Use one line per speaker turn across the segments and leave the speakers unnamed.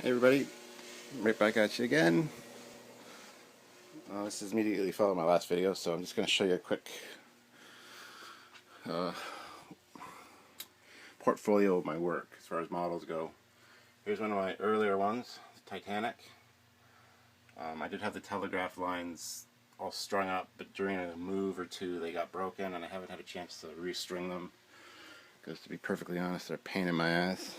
Hey everybody, right back at you again. This is immediately following my last video, so I'm just going to show you a quick portfolio of my work as far as models go. Here's one of my earlier ones, Titanic. I did have the telegraph lines all strung up, but during a move or two they got broken and I haven't had a chance to restring them because, to be perfectly honest, they're a pain in my ass.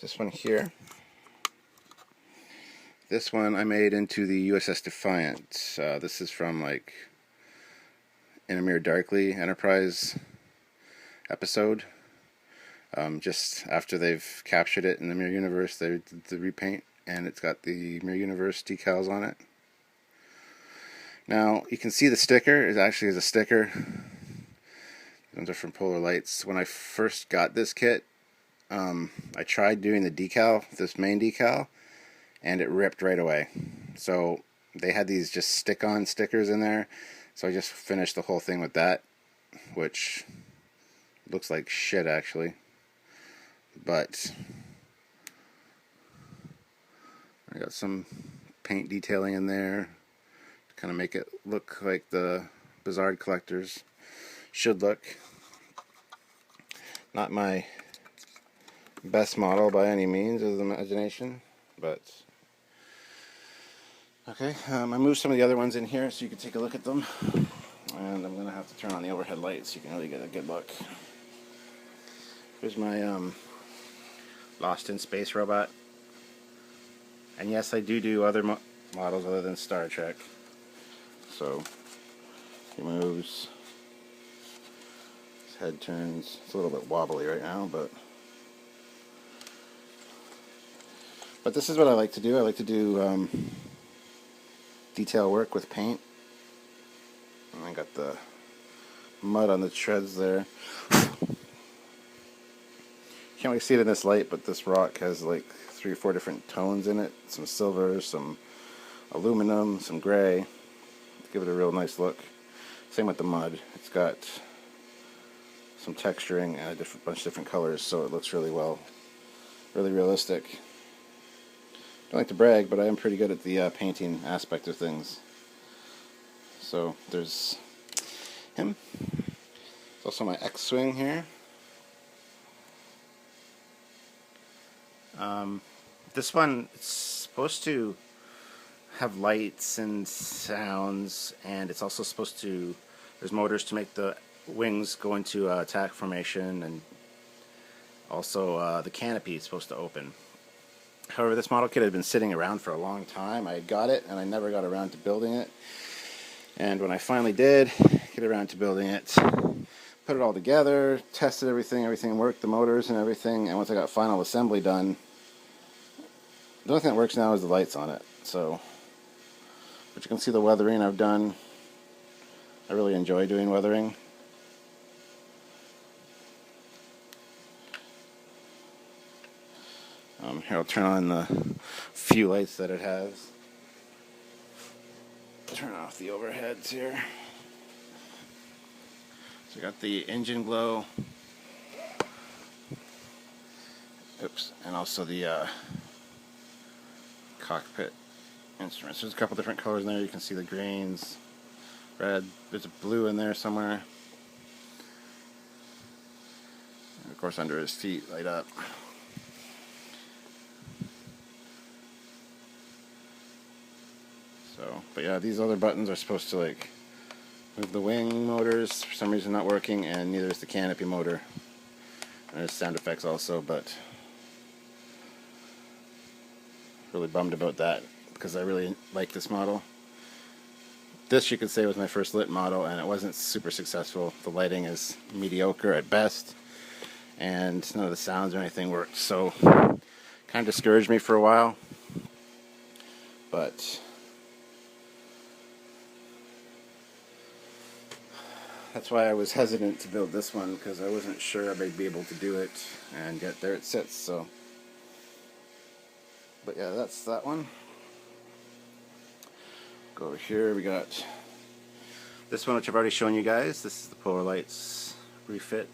This one here. This one I made into the USS Defiant. This is from like In a Mirror Darkly Enterprise episode. Just after they've captured it in the Mirror Universe, they did the repaint, and it's got the Mirror Universe decals on it. Now you can see the sticker. It actually is a sticker. Those are from Polar Lights. When I first got this kit, I tried doing the decal, this main decal, and it ripped right away. So they had these just stick-on stickers in there, so I just finished the whole thing with that, which looks like shit actually, but I got some paint detailing in there to kind of make it look like the Bizarre Collectors should look. Not my best model by any means of the imagination, but okay. I moved some of the other ones in here so you can take a look at them, and I'm going to have to turn on the overhead lights so you can really get a good look. Here's my Lost in Space robot, and yes, I do other models other than Star Trek. So he moves, his head turns. It's a little bit wobbly right now, but this is what I like to do. I like to do detail work with paint. And I got the mud on the treads there. Can't really see it in this light, but this rock has like 3 or 4 different tones in it. Some silver, some aluminum, some gray. Give it a real nice look. Same with the mud. It's got some texturing and a bunch of different colors, so it looks really realistic. Don't like to brag, but I am pretty good at the painting aspect of things. So there's him. There's also my X-Wing here. This one is supposed to have lights and sounds, and it's also supposed to, there's motors to make the wings go into attack formation, and also the canopy is supposed to open. However, this model kit had been sitting around for a long time. I had got it, and I never got around to building it. And when I finally did get around to building it, put it all together, tested everything worked, the motors and everything, and once I got final assembly done, the only thing that works now is the lights on it. So, but you can see the weathering I've done. I really enjoy doing weathering. Here, I'll turn on the few lights that it has. Turn off the overheads here. So I got the engine glow. Oops, and also the cockpit instruments. There's a couple different colors in there. You can see the greens, red. There's a blue in there somewhere. And of course, under his feet, light up. So, but yeah, these other buttons are supposed to like move the wing motors. For some reason, not working, and neither is the canopy motor. And there's sound effects also, but really bummed about that because I really like this model. This, you could say, was my first lit model, and it wasn't super successful. The lighting is mediocre at best, and none of the sounds or anything worked, so kind of discouraged me for a while. But that's why I was hesitant to build this one, because I wasn't sure I'd be able to do it, and yet there it sits. So, but yeah, that's that one. Go over here, we got this one, which I've already shown you guys. This is the Polar Lights refit,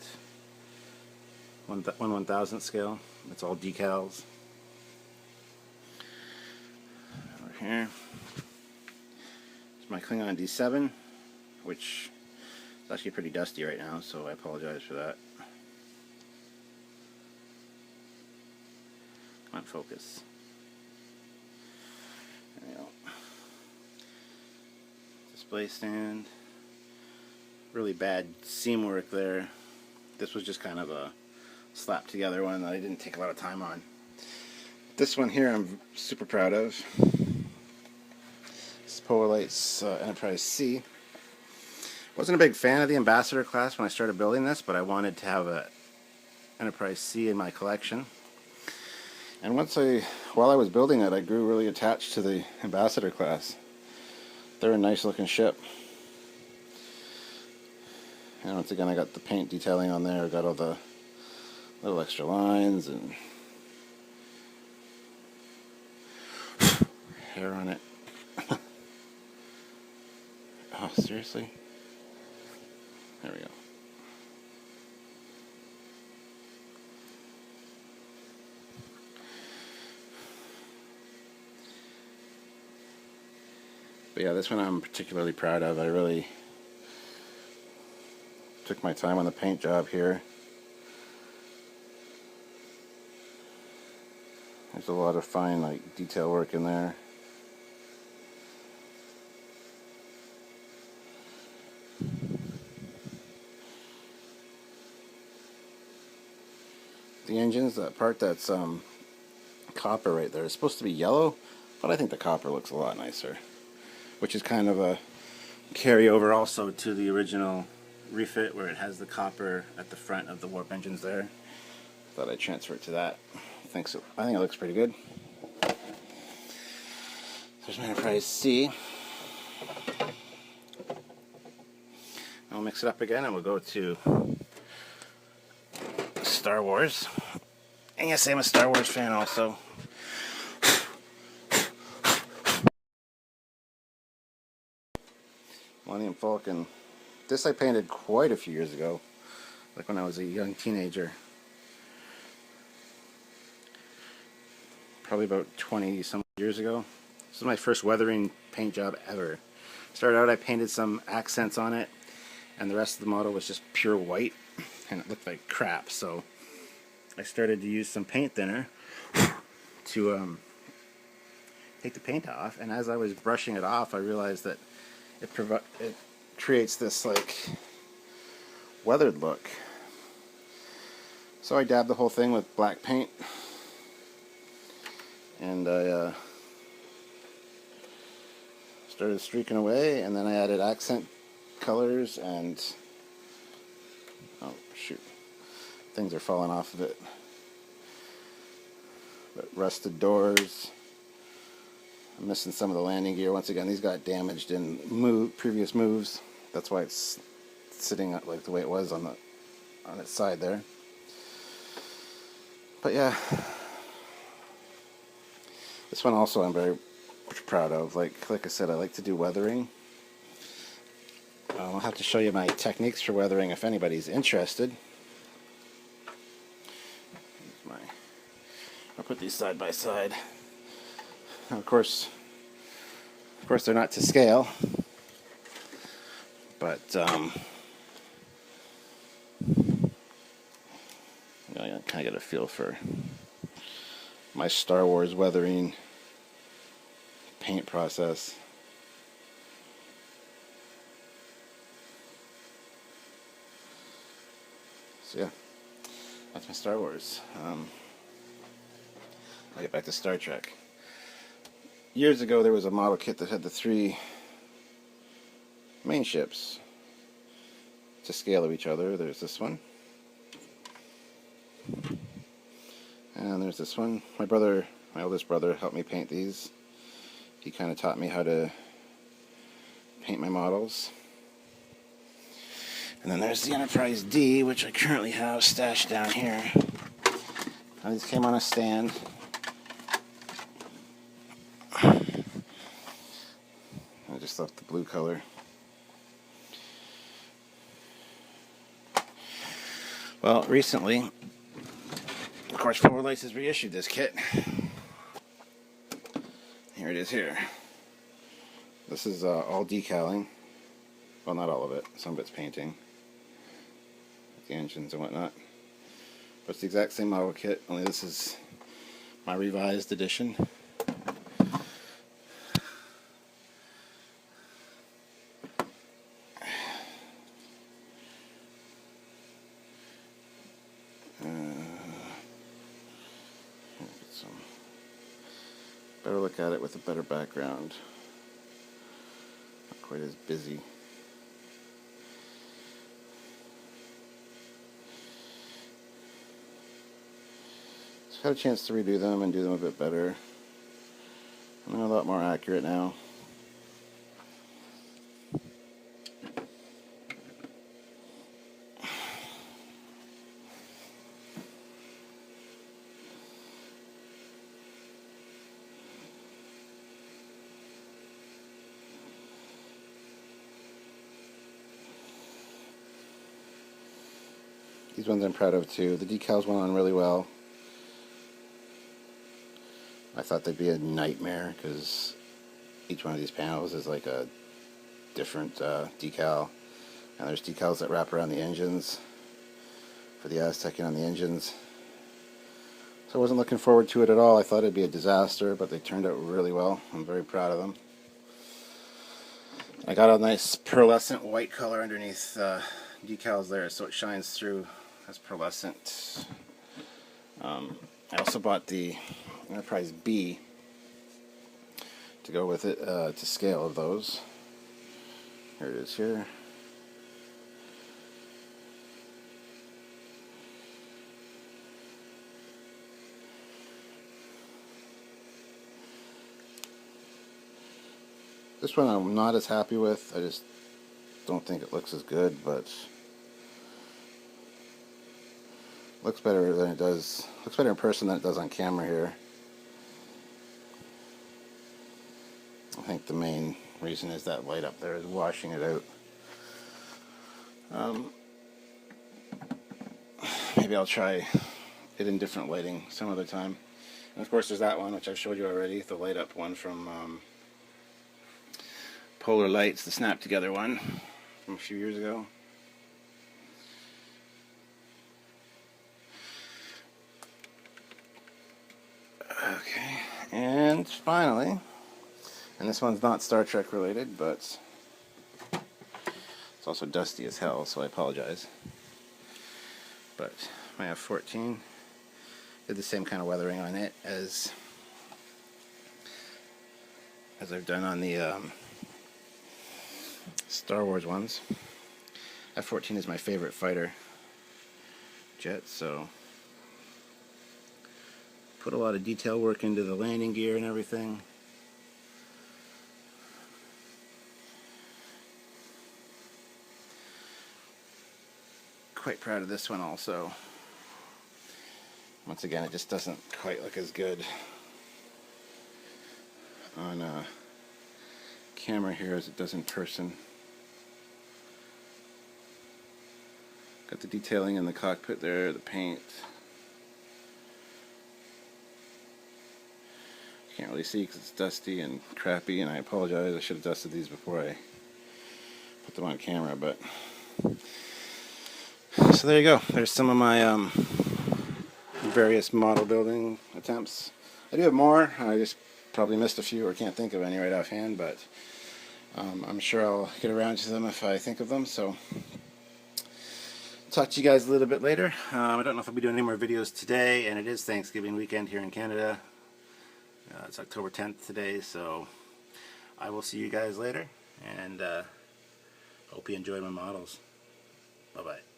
1/1000th scale. It's all decals. Over here is my Klingon D7, which is actually pretty dusty right now, so I apologize for that. Come on, focus. There we go. Display stand. Really bad seam work there. This was just kind of a slap together one that I didn't take a lot of time on. This one here I'm super proud of. This is Polarlight's Enterprise C. Wasn't a big fan of the Ambassador class when I started building this, but I wanted to have a Enterprise C in my collection. And while I was building it, I grew really attached to the Ambassador class. They're a nice looking ship. And once again, I got the paint detailing on there. I got all the little extra lines and hair on it. Oh, seriously? There we go. But yeah, this one I'm particularly proud of. I really took my time on the paint job here. There's a lot of fine detail work in there. The engines, that part that's copper right there, is supposed to be yellow, but I think the copper looks a lot nicer, which is kind of a carryover also to the original refit where it has the copper at the front of the warp engines there. Thought I'd transfer it to that. I think it looks pretty good. There's my Enterprise C. I'll mix it up again and we'll go to Star Wars. And yes, I'm a Star Wars fan also. Millennium Falcon. This I painted quite a few years ago, like when I was a young teenager. Probably about 20 some years ago. This is my first weathering paint job ever. Started out, I painted some accents on it, and the rest of the model was just pure white, and it looked like crap. So I started to use some paint thinner to take the paint off, and as I was brushing it off, I realized that it creates this weathered look. So I dabbed the whole thing with black paint, and I started streaking away, and then I added accent colors and oh shoot, things are falling off of it. But rusted doors. I'm missing some of the landing gear. Once again, these got damaged in previous moves. That's why it's sitting up like the way it was on its side there. But yeah, this one also I'm very proud of. Like I said, I like to do weathering. I'll have to show you my techniques for weathering if anybody's interested. I'll put these side by side. Now, of course they're not to scale, but I kind of get a feel for my Star Wars weathering paint process. So yeah, that's my Star Wars. I'll get back to Star Trek. Years ago there was a model kit that had the 3 main ships to scale of each other. There's this one. And there's this one. My oldest brother helped me paint these. He kind of taught me how to paint my models. And then there's the Enterprise D, which I currently have stashed down here. Now, these came on a stand. I just left the blue color. Well, recently, of course, Forward Lights has reissued this kit. Here it is here. This is all decaling. Well, not all of it. Some of it's painting. The engines and whatnot. But it's the exact same model kit, only this is my revised edition. Better look at it with a better background. Not quite as busy. So I've had a chance to redo them and do them a bit better. And they're a lot more accurate now. These ones I'm proud of too. The decals went on really well. I thought they'd be a nightmare because each one of these panels is like a different decal. And there's decals that wrap around the engines for the Aztec on the engines. So I wasn't looking forward to it at all. I thought it'd be a disaster, but they turned out really well. I'm very proud of them. I got a nice pearlescent white color underneath decals there, so it shines through as pearlescent. I also bought the Enterprise B to go with it to scale of those. Here it is here. This one I'm not as happy with. I just don't think it looks as good, but looks better than it does. Looks better in person than it does on camera here. I think the main reason is that light up there is washing it out. Maybe I'll try it in different lighting some other time. And of course there's that one, which I've showed you already, the light up one from Polar Lights, the snap together one from a few years ago. Okay, and finally, and this one's not Star Trek related, but it's also dusty as hell, so I apologize. But my F-14 did the same kind of weathering on it as I've done on the Star Wars ones. F-14 is my favorite fighter jet, so put a lot of detail work into the landing gear and everything. Quite proud of this one also. Once again, it just doesn't quite look as good on camera here as it does in person. Got the detailing in the cockpit there, the paint. Can't really see because it's dusty and crappy, and I apologize. I should have dusted these before I put them on camera, but so there you go. There's some of my various model building attempts. I do have more. I just probably missed a few or can't think of any right offhand, but I'm sure I'll get around to them if I think of them. So talk to you guys a little bit later. I don't know if I'll be doing any more videos today, and it is Thanksgiving weekend here in Canada. It's October 10th today, so I will see you guys later, and hope you enjoy my models. Bye-bye.